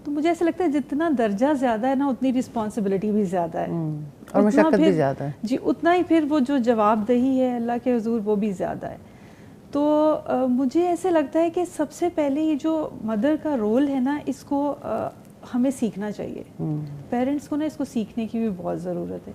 تو مجھے ایسا لگتا ہے جتنا درجہ زیادہ ہے نا اتنی رسپانسبلٹی بھی زیادہ ہے اور مشقت بھی زیادہ ہے جی، اتنا ہی پھر وہ جو جواب دہی ہے اللہ کے حضور وہ بھی زیادہ ہے. تو مجھے ایسے لگتا ہے کہ سب سے پہلے یہ جو مدر کا رول ہے نا اس کو ہمیں سیکھنا چاہیے. پیرنٹس کو نا اس کو سیکھنے کی بھی بہت ضرورت ہے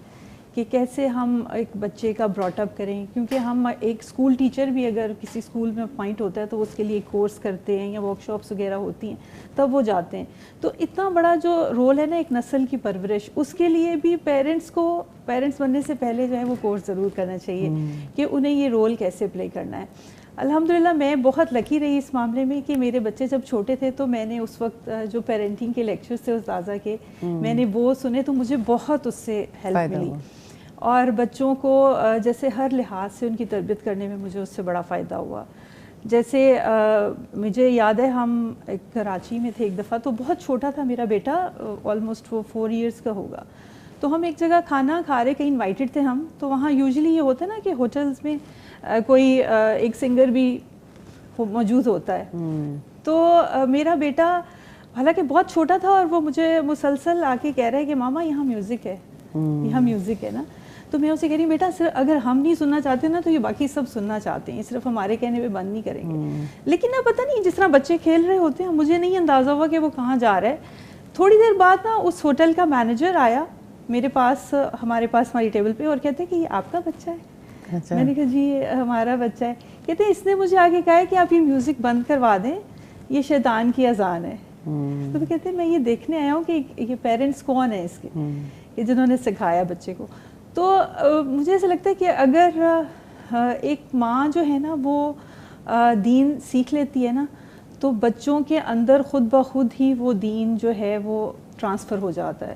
کہ کیسے ہم ایک بچے کا براٹ اپ کریں، کیونکہ ہم ایک اسکول ٹیچر بھی اگر کسی اسکول میں اپوائنٹ ہوتا ہے تو اس کے لیے کورس کرتے ہیں یا ورک شاپس وغیرہ ہوتی ہیں تب وہ جاتے ہیں. تو اتنا بڑا جو رول ہے نا ایک نسل کی پرورش، اس کے لیے بھی پیرنٹس بننے سے پہلے جو ہے وہ کورس ضرور کرنا چاہیے کہ انہیں یہ رول کیسے پلے کرنا ہے. الحمدللہ میں بہت لکی رہی اس معاملے میں کہ میرے بچے جب چھوٹے تھے تو میں نے اس وقت جو پیرنٹنگ کے لیکچرز تھے استاذہ کے میں نے وہ سنے تو مجھے بہت اس سے ہیلپ ملی. اور بچوں کو جیسے ہر لحاظ سے ان کی تربیت کرنے میں مجھے اس سے بڑا فائدہ ہوا. جیسے مجھے یاد ہے ہم ایک کراچی میں تھے ایک دفعہ، تو بہت چھوٹا تھا میرا بیٹا، آلموسٹ وہ 4 ایئرس کا ہوگا. تو ہم ایک جگہ کھانا کھا رہے، کہیں انوائٹڈ تھے ہم، تو وہاں یوزلی یہ ہوتا ہے نا کہ ہوٹلز میں کوئی ایک سنگر بھی موجود ہوتا ہے. تو میرا بیٹا حالانکہ بہت چھوٹا تھا اور وہ مجھے مسلسل آ کے کہہ رہا ہے کہ ماما یہاں میوزک ہے، یہاں میوزک ہے نا. تو میں اسے کہہ رہی ہوں بیٹا اگر ہم نہیں سننا چاہتے نا تو یہ باقی سب سننا چاہتے ہیں، صرف ہمارے کہنے پہ بند نہیں کریں گے. لیکن نا پتہ نہیں جس طرح بچے کھیل رہے ہوتے ہیں مجھے نہیں اندازہ ہوا کہ وہ کہاں جا رہا ہے. تھوڑی دیر بعد نا اس ہوٹل کا مینیجر آیا میرے پاس، ہماری ٹیبل پہ، اور کہتے کہ یہ آپ کا بچہ ہے. میں نے کہا جی یہ ہمارا بچہ ہے. کہتے ہیں اس نے مجھے آگے کہا ہے کہ آپ یہ میوزک بند کروا دیں، یہ شیطان کی اذان ہے. تو کہتے ہیں میں یہ دیکھنے آیا ہوں کہ یہ پیرنٹس کون ہیں اس کے کہ جنہوں نے سکھایا بچے کو. تو مجھے ایسا لگتا ہے کہ اگر ایک ماں جو ہے نا وہ دین سیکھ لیتی ہے نا تو بچوں کے اندر خود بخود ہی وہ دین جو ہے وہ ٹرانسفر ہو جاتا ہے.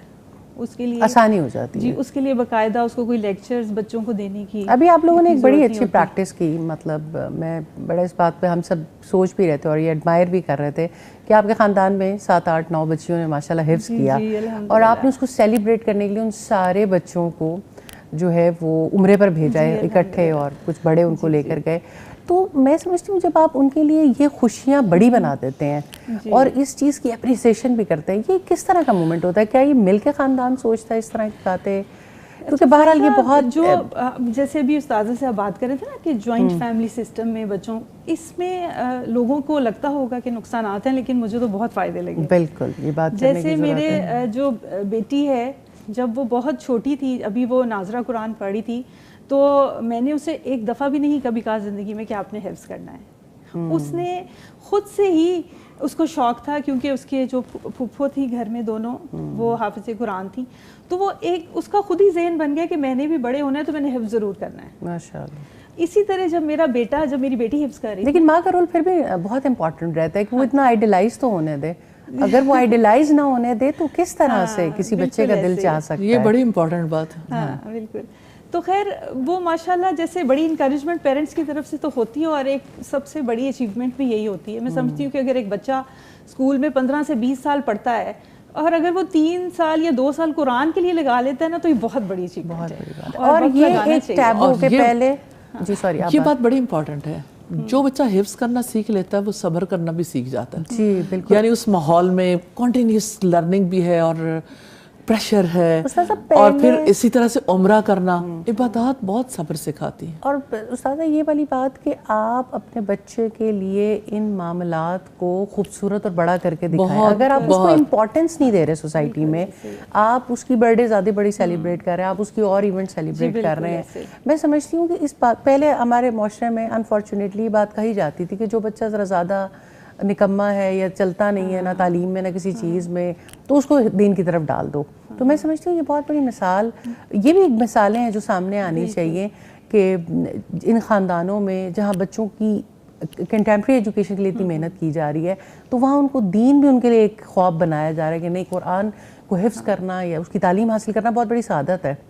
اس کے لیے آسانی ہو جاتی ہے. جی، اس کے لیے باقاعدہ اس کو کوئی لیکچرز بچوں کو دینے کی. ابھی آپ لوگوں نے ایک بڑی اچھی پریکٹس کی، مطلب میں بڑا اس بات پہ ہم سب سوچ بھی رہے تھے اور یہ ایڈمائر بھی کر رہے تھے کہ آپ کے خاندان میں 7 8 9 بچیوں نے ماشاءاللہ حفظ کیا، اور آپ نے اس کو سیلیبریٹ کرنے کے لیے ان سارے بچوں کو جو ہے وہ عمرے پر بھیجا ہے اکٹھے، اور کچھ بڑے ان کو لے کر گئے. تو میں سمجھتی ہوں جب آپ ان کے لیے یہ خوشیاں بڑی بنا دیتے ہیں اور اس چیز کی اپریسیشن بھی کرتے ہیں، یہ کس طرح کا مومنٹ ہوتا ہے؟ کیا یہ مل کے خاندان سوچتا ہے اس طرح کی باتیں؟ کیونکہ بہرحال یہ بہت جو جیسے ابھی استاذہ سے آپ بات کر رہے تھے نا کہ جوائنٹ فیملی سسٹم میں بچوں، اس میں لوگوں کو لگتا ہوگا کہ نقصانات ہیں، لیکن مجھے تو بہت فائدے لگے. بالکل یہ بات جیسے میرے جو بیٹی ہے جب وہ بہت چھوٹی تھی، ابھی وہ ناظرہ قرآن پڑھی تھی، تو میں نے اسے ایک دفعہ بھی نہیں کبھی کہا زندگی میں کہ آپ نے حفظ کرنا ہے. اس نے خود سے ہی، اس کو شوق تھا کیونکہ اس کے جو پھپھو تھی گھر میں دونوں وہ حافظ قرآن تھی، تو وہ ایک اس کا خود ہی ذہن بن گیا کہ میں نے بھی بڑے ہونا ہے تو میں نے حفظ ضرور کرنا ہے. ماشاءاللہ. اسی طرح جب میری بیٹی حفظ کر رہی، لیکن ماں کا رول پھر بھی بہت امپورٹنٹ رہتا ہے کہ وہ اتنا آئیڈیلائز تو ہونے دے. اگر وہ آئیڈیلائز نہ ہونے دے تو کس طرح سے کسی بچے کا دل چاہ سکتا ہے؟ یہ بڑی امپورٹنٹ بات ہے. ہاں بالکل. تو خیر وہ ماشاءاللہ جیسے بڑی انکریجمنٹ پیرنٹس کی طرف سے تو ہوتی ہے، اور ایک سب سے بڑی اچیومنٹ بھی یہی ہوتی ہے. میں سمجھتی ہوں کہ اگر ایک بچہ اسکول میں 15 سے 20 سال پڑھتا ہے اور اگر وہ 3 سال یا 2 سال قرآن کے لیے لگا لیتا ہے نا تو یہ بہت بڑی اچیومنٹ ہے. اور یہ ایک ٹیبو کے پہلے جی سوری یہ بات بڑی امپورٹنٹ ہے. جو بچہ حفظ کرنا سیکھ لیتا ہے وہ صبر کرنا بھی سیکھ جاتا ہے. جی بالکل. یعنی اس ماحول میں کنٹینیوس لرننگ بھی ہے اور پریشر ہے، اور پھر اسی طرح سے عمرہ کرنا، عبادات بہت صبر سکھاتی ہیں. اور استاذہ یہ والی بات کہ آپ اپنے بچے کے لیے ان معاملات کو خوبصورت اور بڑا کر کے دکھائیں. اگر آپ اس کو امپورٹنس نہیں دے رہے سوسائٹی میں، آپ اس کی برتھ ڈے زیادہ بڑی سیلیبریٹ کر رہے ہیں، آپ اس کی اور ایونٹ سیلیبریٹ کر رہے ہیں. میں سمجھتی ہوں کہ اس بات پہلے ہمارے معاشرے میں انفارچونیٹلی یہ بات کہی جاتی تھی کہ جو بچہ ذرا زیادہ نکمہ ہے یا چلتا نہیں ہے نہ تعلیم میں نہ کسی چیز میں، تو اس کو دین کی طرف ڈال دو. تو میں سمجھتی ہوں یہ بہت بڑی مثال، یہ بھی ایک مثالیں ہیں جو سامنے آنی چاہیے کہ ان خاندانوں میں جہاں بچوں کی کنٹمپریری ایجوکیشن کے لیے اتنی محنت کی جا رہی ہے تو وہاں ان کو دین بھی ان کے لیے ایک خواب بنایا جا رہا ہے کہ نہیں، قرآن کو حفظ کرنا یا اس کی تعلیم حاصل کرنا بہت بڑی سعادت ہے.